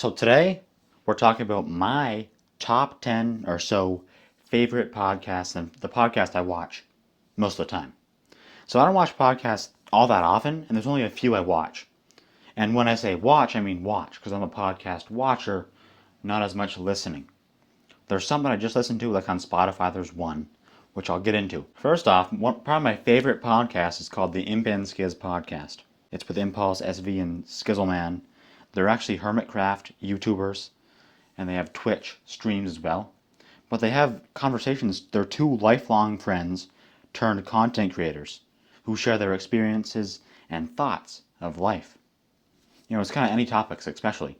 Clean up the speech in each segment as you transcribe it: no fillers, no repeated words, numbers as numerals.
So today we're talking about my top 10 or so favorite podcasts and the podcast I watch most of the time. So I don't watch podcasts all that often, and there's only a few I watch. And when I say watch, I mean watch, because I'm a podcast watcher, not as much listening. There's some that I just listen to, like on Spotify, there's one, which I'll get into. First off, probably my favorite podcast is called the Imp and Skiz podcast. It's with Impulse, SV, and Skizzleman. They're actually Hermitcraft YouTubers, and they have Twitch streams as well. But they have conversations. They're two lifelong friends turned content creators who share their experiences and thoughts of life. It's kind of any topics, especially.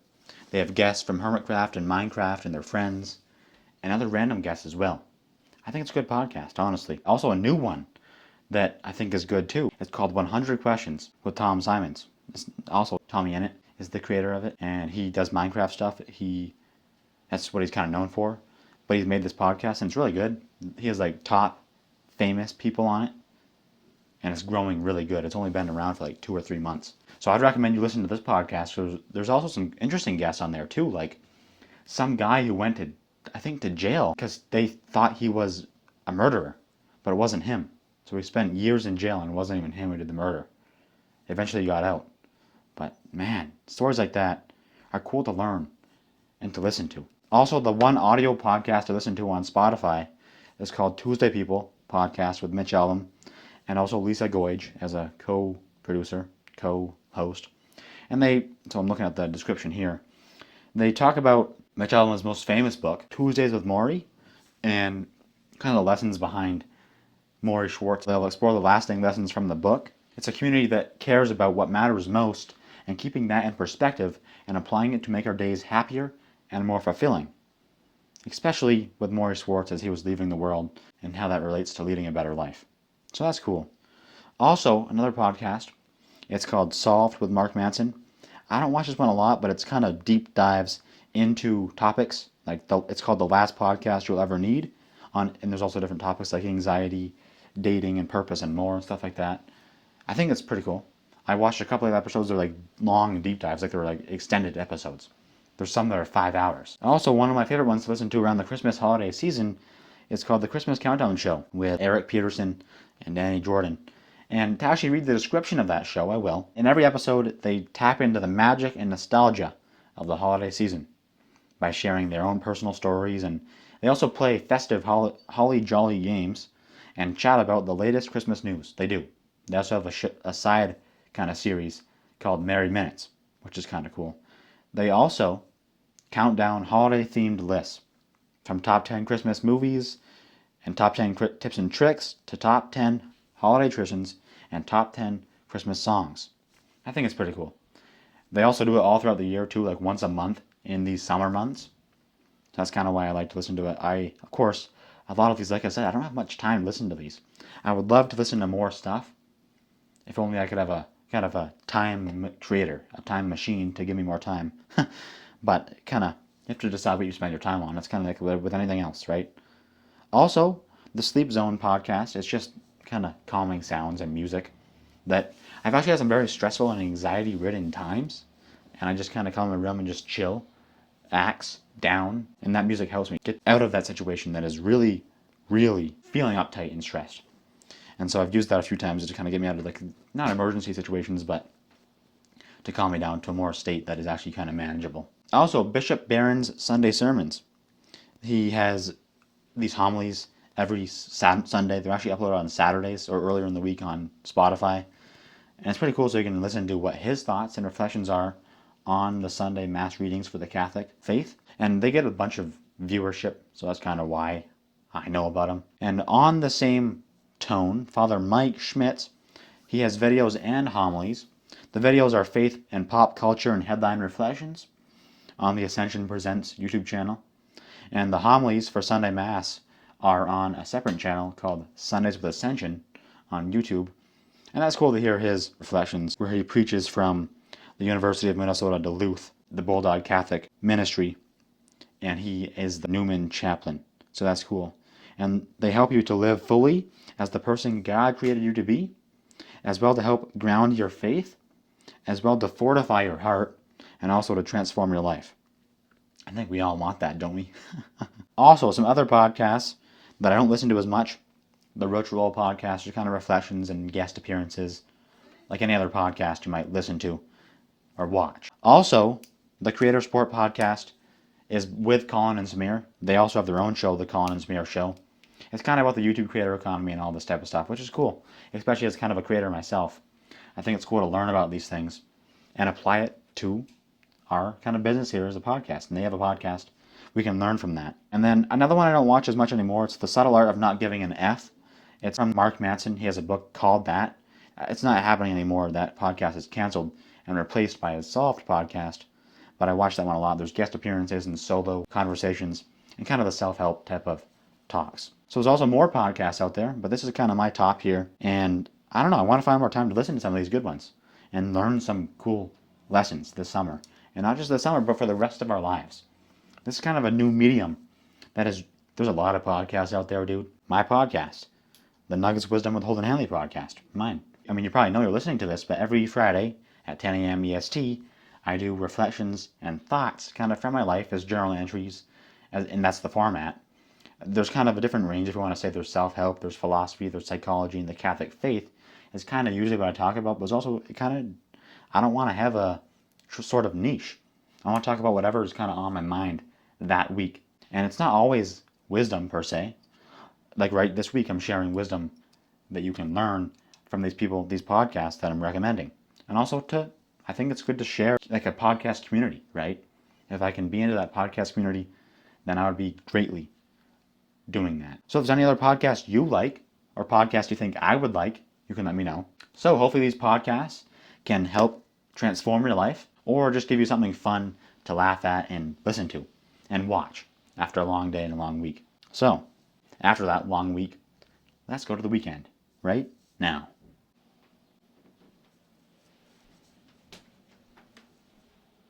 They have guests from Hermitcraft and Minecraft and their friends, and other random guests as well. I think it's a good podcast, honestly. Also, a new one that I think is good too. It's called 100 Questions with Tom Simons. It's also Tommy Innit is the creator of it, and he does Minecraft stuff. That's what he's kind of known for. But he's made this podcast, and it's really good. He has like top famous people on it, and it's growing really good. It's only been around for like 2 or 3 months. So I'd recommend you listen to this podcast. There's also some interesting guests on there too, like some guy who went to jail because they thought he was a murderer, but it wasn't him. So he spent years in jail, and it wasn't even him who did the murder. Eventually he got out. But man, stories like that are cool to learn and to listen to. Also, the one audio podcast I listen to on Spotify is called Tuesday People Podcast with Mitch Albom, and also Lisa Goige as a co-producer, co-host. So I'm looking at the description here. They talk about Mitch Albom's most famous book, Tuesdays with Maury, and kind of the lessons behind Maury Schwartz. They'll explore the lasting lessons from the book. It's a community that cares about what matters most and keeping that in perspective and applying it to make our days happier and more fulfilling. Especially with Maury Schwartz as he was leaving the world and how that relates to leading a better life. So that's cool. Also, another podcast, it's called Solved with Mark Manson. I don't watch this one a lot, but it's kind of deep dives into topics. It's called The Last Podcast You'll Ever Need. And there's also different topics like anxiety, dating, and purpose, and more, and stuff like that. I think it's pretty cool. I watched a couple of episodes that are like long deep dives, like they were like extended episodes. There's some that are 5 hours. Also, one of my favorite ones to listen to around the Christmas holiday season is called The Christmas Countdown Show with Eric Peterson and Danny Jordan. And to actually read the description of that show, I will. In every episode, they tap into the magic and nostalgia of the holiday season by sharing their own personal stories, and they also play festive holly jolly games and chat about the latest Christmas news. They do. They also have a side kind of series called Merry Minutes, which is kind of cool. They also count down holiday-themed lists, from top 10 Christmas movies and top 10 tips and tricks to top 10 holiday traditions and top 10 Christmas songs. I think it's pretty cool. They also do it all throughout the year too, like once a month in these summer months. So that's kind of why I like to listen to it. Of course, a lot of these, like I said, I don't have much time to listen to these. I would love to listen to more stuff. If only I could have a kind of a time creator, a time machine to give me more time. But you have to decide what you spend your time on. It's kind of like with anything else, right? Also, the Sleep Zone podcast is just kind of calming sounds and music that I've actually had some very stressful and anxiety-ridden times, and I just kind of come in my room and just chill, axe down, and that music helps me get out of that situation that is really, really feeling uptight and stressed. And so I've used that a few times to kind of get me out of like not emergency situations, but to calm me down to a more state that is actually kind of manageable. Also, Bishop Barron's Sunday Sermons. He has these homilies every Sunday. They're actually uploaded on Saturdays or earlier in the week on Spotify. And it's pretty cool, so you can listen to what his thoughts and reflections are on the Sunday Mass readings for the Catholic faith. And they get a bunch of viewership, so that's kind of why I know about them. And on the same tone, Father Mike Schmitz, he has videos and homilies. The videos are faith and pop culture and headline reflections on the Ascension Presents YouTube channel. And the homilies for Sunday Mass are on a separate channel called Sundays with Ascension on YouTube. And that's cool to hear his reflections, where he preaches from the University of Minnesota Duluth, the Bulldog Catholic Ministry, and he is the Newman chaplain. So that's cool. And they help you to live fully as the person God created you to be, as well to help ground your faith, as well to fortify your heart, and also to transform your life. I think we all want that, don't we? Also, some other podcasts that I don't listen to as much. The Roach Roll podcast are kind of reflections and guest appearances, like any other podcast you might listen to or watch. Also, the Creator Sport podcast is with Colin and Samir. They also have their own show, the Colin and Samir Show. It's kind of about the YouTube creator economy and all this type of stuff, which is cool, especially as kind of a creator myself. I think it's cool to learn about these things and apply it to our kind of business here as a podcast. And they have a podcast. We can learn from that. And then another one I don't watch as much anymore. It's The Subtle Art of Not Giving an F. It's from Mark Manson. He has a book called that. It's not happening anymore. That podcast is canceled and replaced by his Solved podcast. But I watch that one a lot. There's guest appearances and solo conversations and kind of the self-help type of talks. So there's also more podcasts out there, but this is kind of my top here. And I don't know, I want to find more time to listen to some of these good ones and learn some cool lessons this summer. And not just this summer, but for the rest of our lives. This is kind of a new medium that is, there's a lot of podcasts out there, dude. My podcast, the Nuggets of Wisdom with Holden Handley podcast, mine. I mean, you probably know you're listening to this, but every Friday at 10 a.m. EST, I do reflections and thoughts kind of from my life as journal entries, and that's the format. There's kind of a different range if you want to say there's self-help, there's philosophy, there's psychology, and the Catholic faith is kind of usually what I talk about, but it's also kind of, I don't want to have a sort of niche. I want to talk about whatever is kind of on my mind that week. And it's not always wisdom per se. Like right this week, I'm sharing wisdom that you can learn from these people, these podcasts that I'm recommending. And also I think it's good to share like a podcast community, right? If I can be into that podcast community, then I would be greatly doing that. So if there's any other podcast you like or podcast you think I would like, you can let me know. So hopefully these podcasts can help transform your life or just give you something fun to laugh at and listen to and watch after a long day and a long week. So after that long week, let's go to the weekend right now.